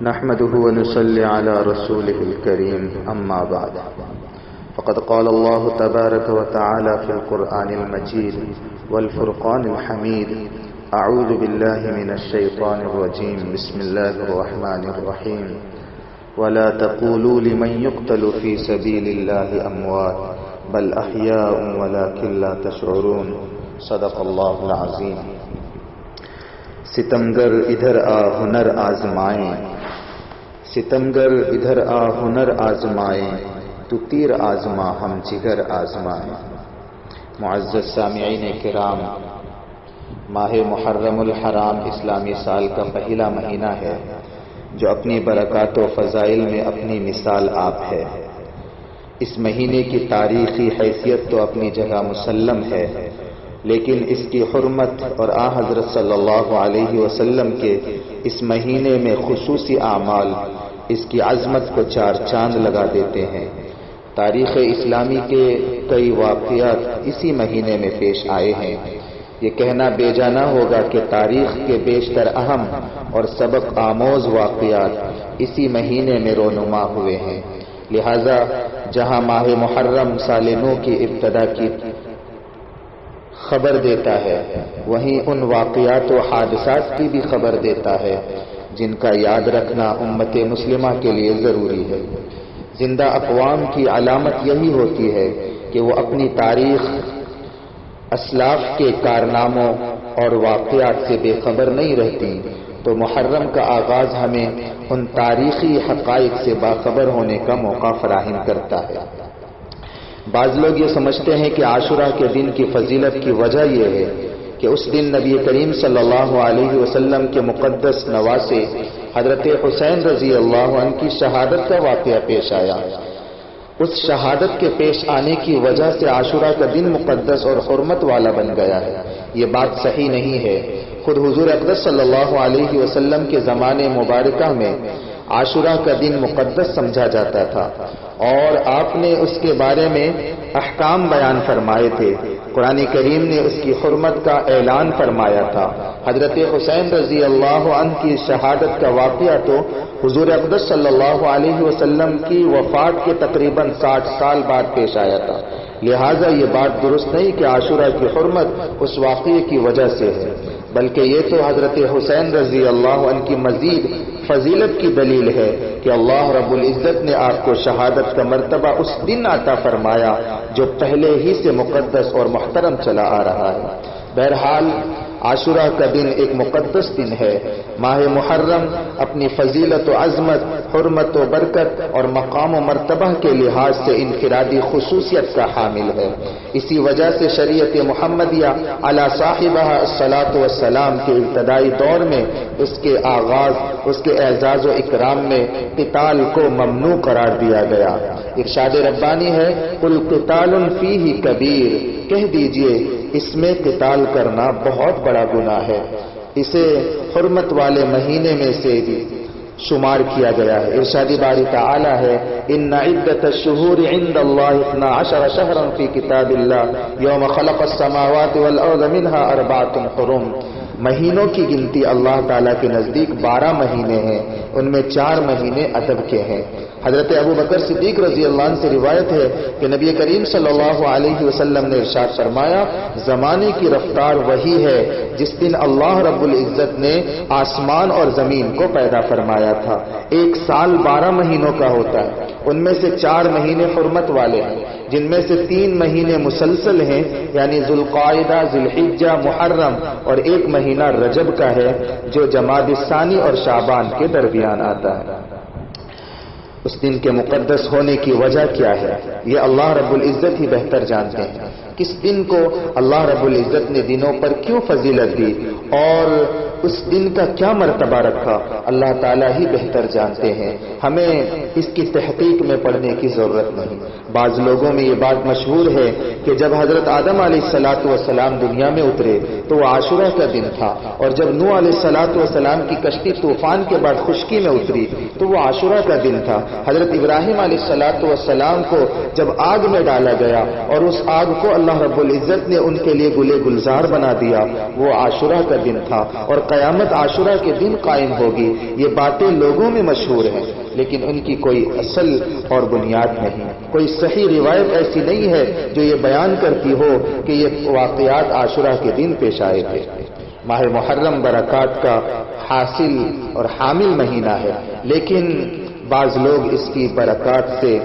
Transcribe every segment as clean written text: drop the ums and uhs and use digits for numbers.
نحمده ونصلي على رسوله الكريم أما بعد فقد قال الله تبارك وتعالى في القرآن المجيد والفرقان الحميد أعوذ بالله من الشيطان الرجيم بسم الله الرحمن الرحيم ولا تقولوا لمن يقتل في سبيل الله أموات بل أحياء ولكن لا تشعرون صدق الله العظيم. ستمگر ادھر آ ہنر آزمائیں، ستمگر ادھر آ ہنر آزمائیں، تو تیر آزما ہم جگر آزمائیں. معزز سامعین کرام، ماہ محرم الحرام اسلامی سال کا پہلا مہینہ ہے جو اپنی برکات و فضائل میں اپنی مثال آپ ہے. اس مہینے کی تاریخی حیثیت تو اپنی جگہ مسلم ہے، لیکن اس کی حرمت اور حضرت صلی اللہ علیہ وسلم کے اس مہینے میں خصوصی اعمال اس کی عظمت کو چار چاند لگا دیتے ہیں. تاریخ اسلامی کے کئی واقعات اسی مہینے میں پیش آئے ہیں. یہ کہنا بیجا نہ ہوگا کہ تاریخ کے بیشتر اہم اور سبق آموز واقعات اسی مہینے میں رونما ہوئے ہیں. لہذا جہاں ماہ محرم سال نو کی ابتدا کی خبر دیتا ہے، وہیں ان واقعات و حادثات کی بھی خبر دیتا ہے جن کا یاد رکھنا امت مسلمہ کے لیے ضروری ہے. زندہ اقوام کی علامت یہی ہوتی ہے کہ وہ اپنی تاریخ، اسلاف کے کارناموں اور واقعات سے بے خبر نہیں رہتی. تو محرم کا آغاز ہمیں ان تاریخی حقائق سے باخبر ہونے کا موقع فراہم کرتا ہے. بعض لوگ یہ سمجھتے ہیں کہ عاشورہ کے دن کی فضیلت کی وجہ یہ ہے کہ اس دن نبی کریم صلی اللہ علیہ وسلم کے مقدس نواسے حضرت حسین رضی اللہ عنہ کی شہادت کا واقعہ پیش آیا. اس شہادت کے پیش آنے کی وجہ سے عاشورہ کا دن مقدس اور حرمت والا بن گیا ہے. یہ بات صحیح نہیں ہے. خود حضور اقدس صلی اللہ علیہ وسلم کے زمانے مبارکہ میں عاشورہ کا دن مقدس سمجھا جاتا تھا اور آپ نے اس کے بارے میں احکام بیان فرمائے تھے. قرآن کریم نے اس کی حرمت کا اعلان فرمایا تھا. حضرت حسین رضی اللہ عنہ کی شہادت کا واقعہ تو حضور اقدس صلی اللہ علیہ وسلم کی وفات کے تقریباً 60 سال بعد پیش آیا تھا. لہٰذا یہ بات درست نہیں کہ عاشورہ کی حرمت اس واقعے کی وجہ سے ہے، بلکہ یہ تو حضرت حسین رضی اللہ عنہ کی مزید فضیلت کی دلیل ہے کہ اللہ رب العزت نے آپ کو شہادت کا مرتبہ اس دن عطا فرمایا جو پہلے ہی سے مقدس اور محترم چلا آ رہا ہے. بہرحال عاشورہ کا دن ایک مقدس دن ہے. ماہ محرم اپنی فضیلت و عظمت، حرمت و برکت اور مقام و مرتبہ کے لحاظ سے انفرادی خصوصیت کا حامل ہے. اسی وجہ سے شریعت محمدیہ علی صاحبہ الصلاۃ والسلام کے ابتدائی دور میں اس کے آغاز، اس کے اعزاز و اکرام میں قتال کو ممنوع قرار دیا گیا. ارشاد ربانی ہے، قل قتال فیہ کبیر، کہہ دیجئے اس میں قتال کرنا بہت بڑا گناہ ہے. اسے حرمت والے مہینے میں سے بھی شمار کیا گیا ہے. ارشاد باری تعالی ہے، ان عدۃ الشہور عند اللہ 12 شہرا فی کتاب اللہ یوم خلق السماوات والارض منها 4 حرم. مہینوں کی گنتی اللہ تعالیٰ کے نزدیک 12 مہینے ہیں، ان میں 4 مہینے ادب کے ہیں. حضرت ابو بکر صدیق رضی اللہ عنہ سے روایت ہے کہ نبی کریم صلی اللہ علیہ وسلم نے ارشاد فرمایا، زمانے کی رفتار وہی ہے جس دن اللہ رب العزت نے آسمان اور زمین کو پیدا فرمایا تھا. ایک سال 12 مہینوں کا ہوتا ہے. ان میں سے 4 مہینے حرمت والے ہیں، جن میں سے 3 مہینے مسلسل ہیں، یعنی ذوالقعدہ، ذوالحجہ، محرم، اور 1 مہینہ رجب کا ہے جو جمادی الثانی اور شعبان کے درمیان آتا ہے. اس دن کے مقدس ہونے کی وجہ کیا ہے یہ اللہ رب العزت ہی بہتر جانتے ہیں. کس دن کو اللہ رب العزت نے دنوں پر کیوں فضیلت دی اور اس دن کا کیا مرتبہ رکھا، اللہ تعالیٰ ہی بہتر جانتے ہیں. ہمیں اس کی تحقیق میں پڑھنے کی ضرورت نہیں. بعض لوگوں میں یہ بات مشہور ہے کہ جب حضرت آدم علیہ الصلاۃ والسلام دنیا میں اترے تو وہ عاشورہ کا دن تھا، اور جب نوح علیہ الصلاۃ والسلام کی کشتی طوفان کے بعد خشکی میں اتری تو وہ عاشورہ کا دن تھا. حضرت ابراہیم علیہ الصلاۃ والسلام کو جب آگ میں ڈالا گیا اور اس آگ کو اللہ رب العزت نے ان کے لیے گلے گلزار بنا دیا، وہ عاشورہ کا دن تھا. اور قیامت عاشورہ کے دن قائم ہوگی، یہ باتیں لوگوں میں مشہور ہیں لیکن ان کی کوئی اصل اور بنیاد نہیں، کوئی صحیح روایت ایسی نہیں ہے جو یہ بیان کرتی ہو کہ یہ واقعات عاشورہ کے دن پیش آئے تھے۔ ماہ محرم برکات کا حاصل اور حامل مہینہ ہے، لیکن بعض لوگ اس کی برکات سے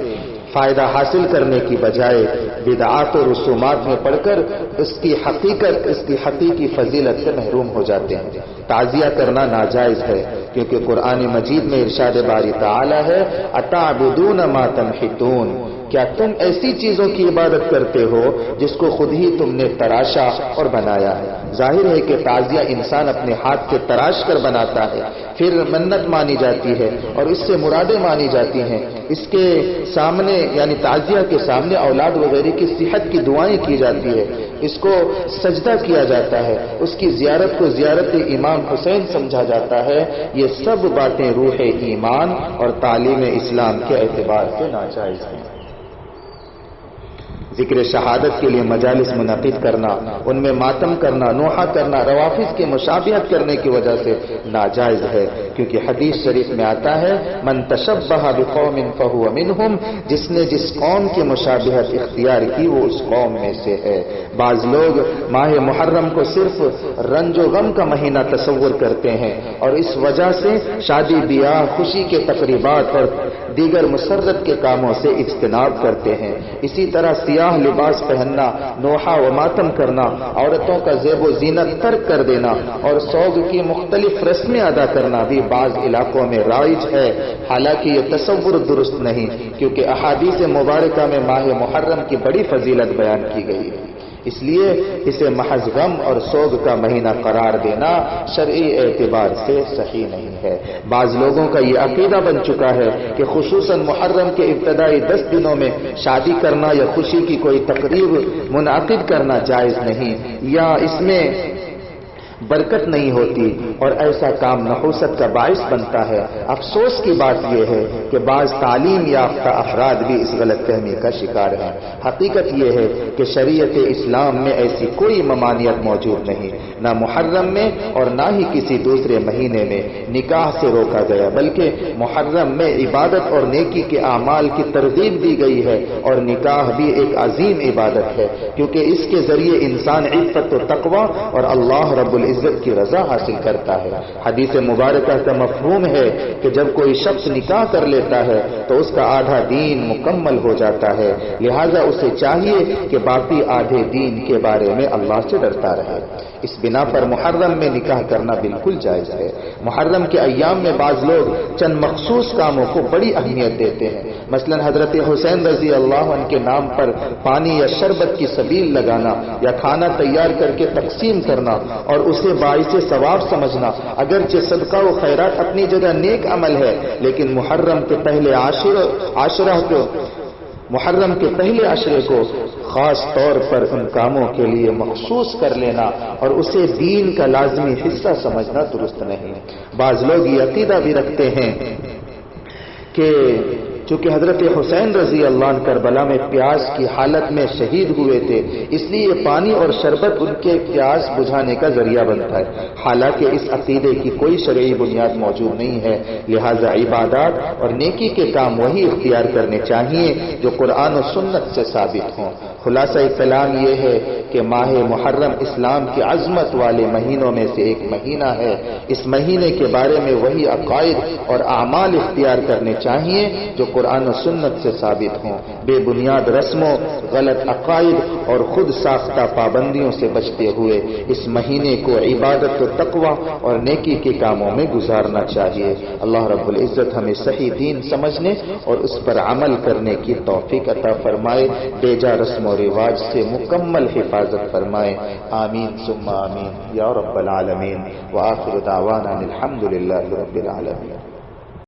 فائدہ حاصل کرنے کی بجائے بدعات و رسومات میں پڑھ کر اس کی حقیقی فضیلت سے محروم ہو جاتے ہیں۔ تعزیہ کرنا ناجائز ہے، کیونکہ قرآن مجید میں ارشاد باری تعالی ہے اتعبدون ما تنحتون، کیا تم ایسی چیزوں کی عبادت کرتے ہو جس کو خود ہی تم نے تراشا اور بنایا ہے۔ ظاہر ہے کہ تعزیہ انسان اپنے ہاتھ سے تراش کر بناتا ہے، پھر منت مانی جاتی ہے اور اس سے مرادیں مانی جاتی ہیں، اس کے سامنے یعنی تعزیہ کے سامنے اولاد وغیرہ کی صحت کی دعائیں کی جاتی ہے، اس کو سجدہ کیا جاتا ہے، اس کی زیارت کو زیارت امام حسین سمجھا جاتا ہے۔ یہ سب باتیں روح ایمان اور تعلیم اسلام کے اعتبار سے ناجائز ہیں۔ ذکر شہادت کے لیے مجالس منعقد کرنا، ان میں ماتم کرنا، نوحہ کرنا، روافظ کی مشابہت کرنے کی وجہ سے ناجائز ہے، کیونکہ حدیث شریف میں آتا ہے من تشبہ بقوم فہو منہم، جس نے جس قوم کی مشابہت اختیار کی وہ اس قوم میں سے ہے۔ بعض لوگ ماہ محرم کو صرف رنج و غم کا مہینہ تصور کرتے ہیں اور اس وجہ سے شادی بیاہ، خوشی کے تقریبات اور دیگر مسرت کے کاموں سے اجتناب کرتے ہیں۔ اسی طرح سیاہ لباس پہننا، نوحہ و ماتم کرنا، عورتوں کا زیب و زینت ترک کر دینا اور سوگ کی مختلف رسمیں ادا کرنا بھی بعض علاقوں میں رائج ہے، حالانکہ یہ تصور درست نہیں، کیونکہ احادیث مبارکہ میں ماہ محرم کی بڑی فضیلت بیان کی گئی ہے، اس لیے اسے محض غم اور سوگ کا مہینہ قرار دینا شرعی اعتبار سے صحیح نہیں ہے۔ بعض لوگوں کا یہ عقیدہ بن چکا ہے کہ خصوصاً محرم کے ابتدائی 10 دنوں میں شادی کرنا یا خوشی کی کوئی تقریب منعقد کرنا جائز نہیں، یا اس میں برکت نہیں ہوتی اور ایسا کام نحوست کا باعث بنتا ہے۔ افسوس کی بات یہ ہے کہ بعض تعلیم یافتہ افراد بھی اس غلط فہمی کا شکار ہیں۔ حقیقت یہ ہے کہ شریعت اسلام میں ایسی کوئی ممانعت موجود نہیں، نہ محرم میں اور نہ ہی کسی دوسرے مہینے میں نکاح سے روکا گیا، بلکہ محرم میں عبادت اور نیکی کے اعمال کی ترغیب دی گئی ہے، اور نکاح بھی ایک عظیم عبادت ہے، کیونکہ اس کے ذریعے انسان عفت و تقوی اور اللہ رب العزت کی رضا حاصل کرتا ہے۔ حدیث مبارکہ کا مفہوم ہے کہ جب کوئی شخص نکاح کر لیتا ہے تو اس کا آدھا دین مکمل ہو جاتا ہے، لہذا اسے چاہیے کہ باقی آدھے دین کے بارے میں اللہ سے ڈرتا رہے۔ اس بنا پر محرم میں نکاح کرنا بالکل جائز ہے۔ محرم کے ایام میں بعض لوگ چند مخصوص کاموں کو بڑی اہمیت دیتے ہیں، مثلا حضرت حسین رضی اللہ عنہ کے نام پر پانی یا شربت کی سبیل لگانا یا کھانا تیار کر کے تقسیم کرنا اور اسے باعث ثواب سمجھنا۔ اگرچہ صدقہ و خیرات اپنی جگہ نیک عمل ہے، لیکن محرم کے پہلے عشرے کو خاص طور پر ان کاموں کے لیے مخصوص کر لینا اور اسے دین کا لازمی حصہ سمجھنا درست نہیں۔ بعض لوگ یہ عقیدہ بھی رکھتے ہیں کہ چونکہ حضرت حسین رضی اللہ عنہ کربلا میں پیاس کی حالت میں شہید ہوئے تھے، اس لیے پانی اور شربت ان کے پیاس بجھانے کا ذریعہ بنتا ہے، حالانکہ اس عقیدے کی کوئی شرعی بنیاد موجود نہیں ہے۔ لہذا عبادات اور نیکی کے کام وہی اختیار کرنے چاہیے جو قرآن و سنت سے ثابت ہوں۔ خلاصہ کلام یہ ہے کہ ماہ محرم اسلام کی عظمت والے مہینوں میں سے ایک مہینہ ہے۔ اس مہینے کے بارے میں وہی عقائد اور اعمال اختیار کرنے چاہیے جو قرآن و سنت سے ثابت ہوں، بے بنیاد رسموں، غلط عقائد اور خود ساختہ پابندیوں سے بچتے ہوئے اس مہینے کو عبادت و تقوی اور نیکی کے کاموں میں گزارنا چاہیے۔ اللہ رب العزت ہمیں صحیح دین سمجھنے اور اس پر عمل کرنے کی توفیق عطا فرمائے، بیجا رسم و رواج سے مکمل حفاظت فرمائے، آمین ثم آمین یا رب العالمین، وآخر دعوانا الحمد للہ رب العالمین۔